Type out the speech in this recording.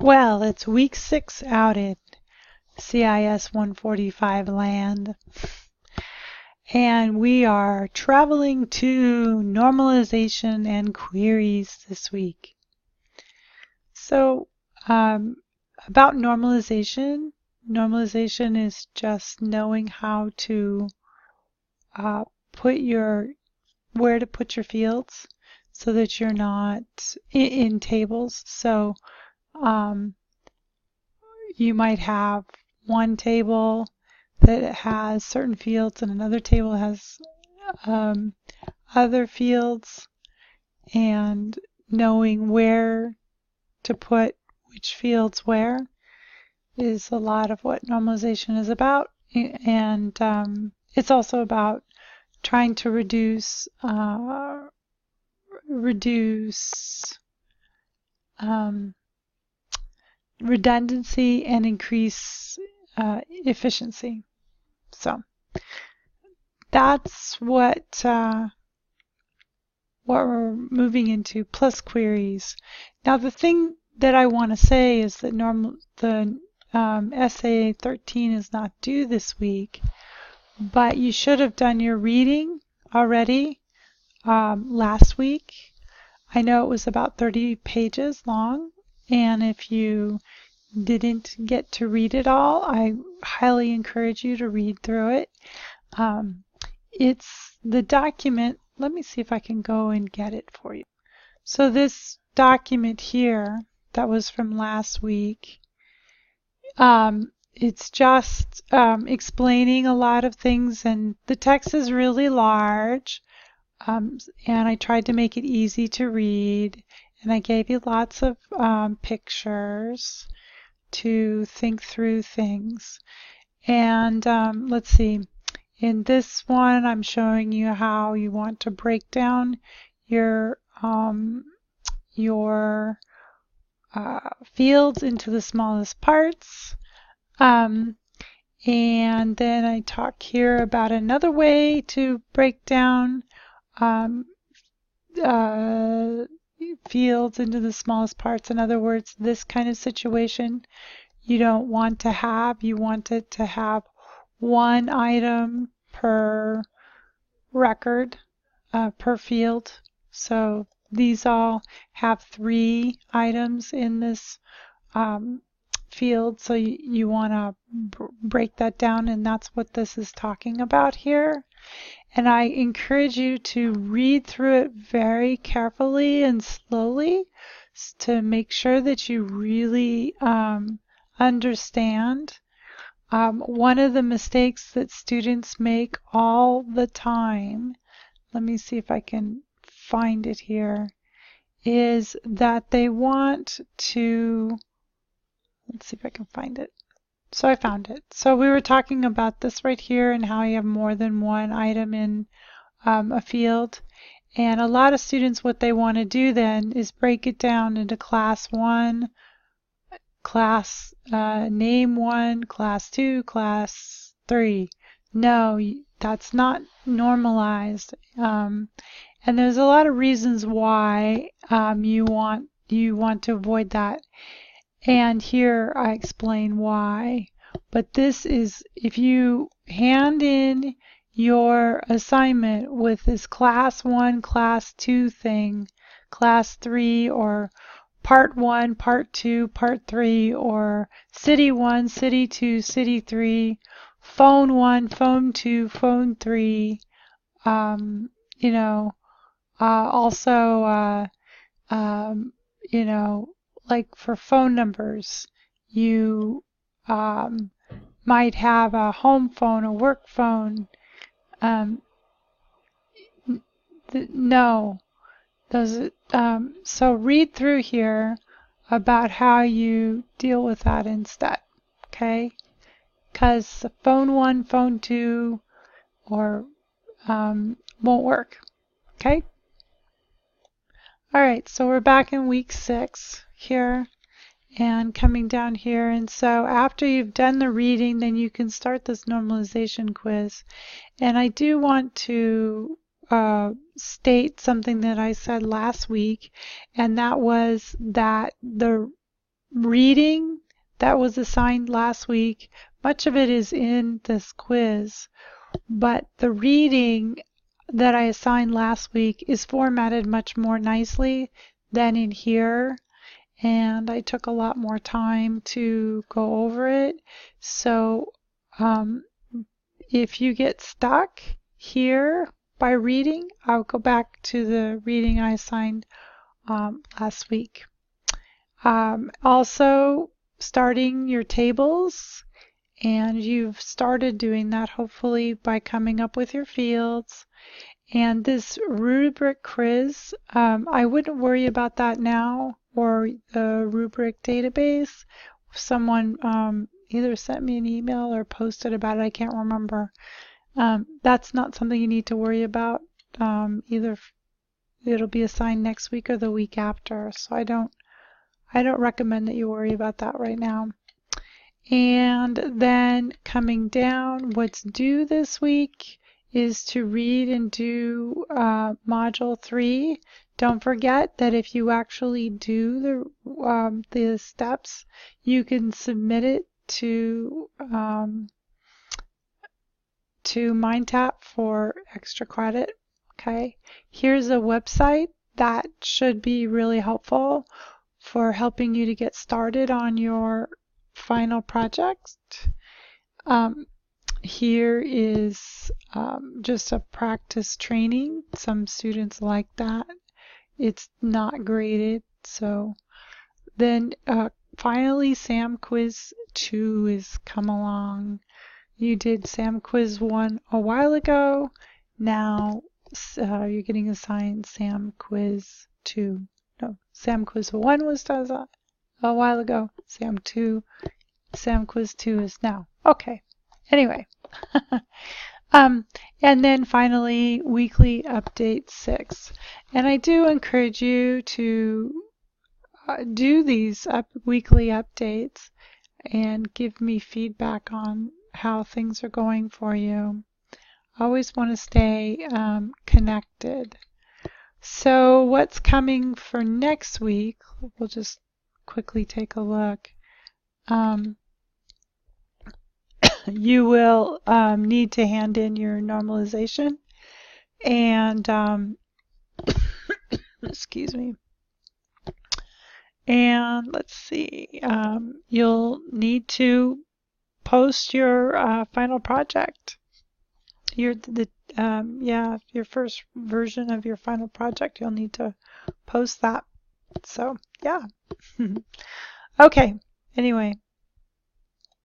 Well, it's week 6 out at CIS1455 land, and we are traveling to normalization and queries this week. So, about normalization is just knowing how to where to put your fields so that you're not in tables. So, you might have one table that has certain fields and another table has other fields, and knowing where to put which fields where is a lot of what normalization is about. And it's also about trying to reduce redundancy and increase efficiency. So that's what we're moving into, plus queries. Now the thing that I want to say is that the essay 13 is not due this week, but you should have done your reading already last week. I know it was about 30 pages long, and if you didn't get to read it all, I highly encourage you to read through it. It's the document. Let me see if I can go and get it for you. So this document here that was from last week, it's just explaining a lot of things, and the text is really large, and I tried to make it easy to read, and I gave you lots of pictures to think through things. And let's see, in this one I'm showing you how you want to break down your fields into the smallest parts. And then I talk here about another way to break down fields into the smallest parts. In other words, this kind of situation you don't want to have. You want it to have one item per record, per field. So these all have 3 items in this field, so you want to break that down, and that's what this is talking about here. And I encourage you to read through it very carefully and slowly to make sure that you really understand. One of the mistakes that students make all the time, let me see if I can find it here, is that they want to, let's see if I can find it. So I found it. So we were talking about this right here and how you have more than one item in a field. And a lot of students, what they want to do then is break it down into class 1, class name 1, class 2, class 3. No, that's not normalized. And there's a lot of reasons why you want to avoid that. And here I explain why. But this is, if you hand in your assignment with this class 1, class 2 thing, class 3, or part 1, part 2, part 3, or city 1, city 2, city 3, phone 1, phone 2, phone 3, also, like for phone numbers, you might have a home phone, a work phone. No, those. So read through here about how you deal with that instead, okay? Because phone 1, phone 2, or won't work, okay? All right, so we're back in week 6 here and coming down here. And so after you've done the reading, then you can start this normalization quiz. And I do want to state something that I said last week, and that was that the reading that was assigned last week, much of it is in this quiz, but the reading that I assigned last week is formatted much more nicely than in here, and I took a lot more time to go over it. So if you get stuck here by reading, I'll go back to the reading I assigned last week. Also, starting your tables, and you've started doing that hopefully by coming up with your fields. And this rubric quiz, I wouldn't worry about that now, or the rubric database. Someone either sent me an email or posted about it, I can't remember. That's not something you need to worry about. Either it'll be assigned next week or the week after, so I don't recommend that you worry about that right now. And then coming down, what's due this week is to read and do Module 3. Don't forget that if you actually do the steps, you can submit it to MindTap for extra credit. Okay, here's a website that should be really helpful for helping you to get started on your final project. Here is just a practice training. Some students like that. It's not graded. So then finally SAM Quiz 2 has come along. You did SAM Quiz 1 a while ago. Now you're getting assigned SAM Quiz 2. No, SAM Quiz 1 was done a while ago. SAM Quiz 2 is now. Okay. Anyway. And then finally, weekly update 6. And I do encourage you to do these weekly updates and give me feedback on how things are going for you. I always want to stay connected. So what's coming for next week? We'll just quickly take a look. You will need to hand in your normalization, and excuse me. And let's see, you'll need to post your final project. Your first version of your final project. You'll need to post that. So yeah. Okay. Anyway.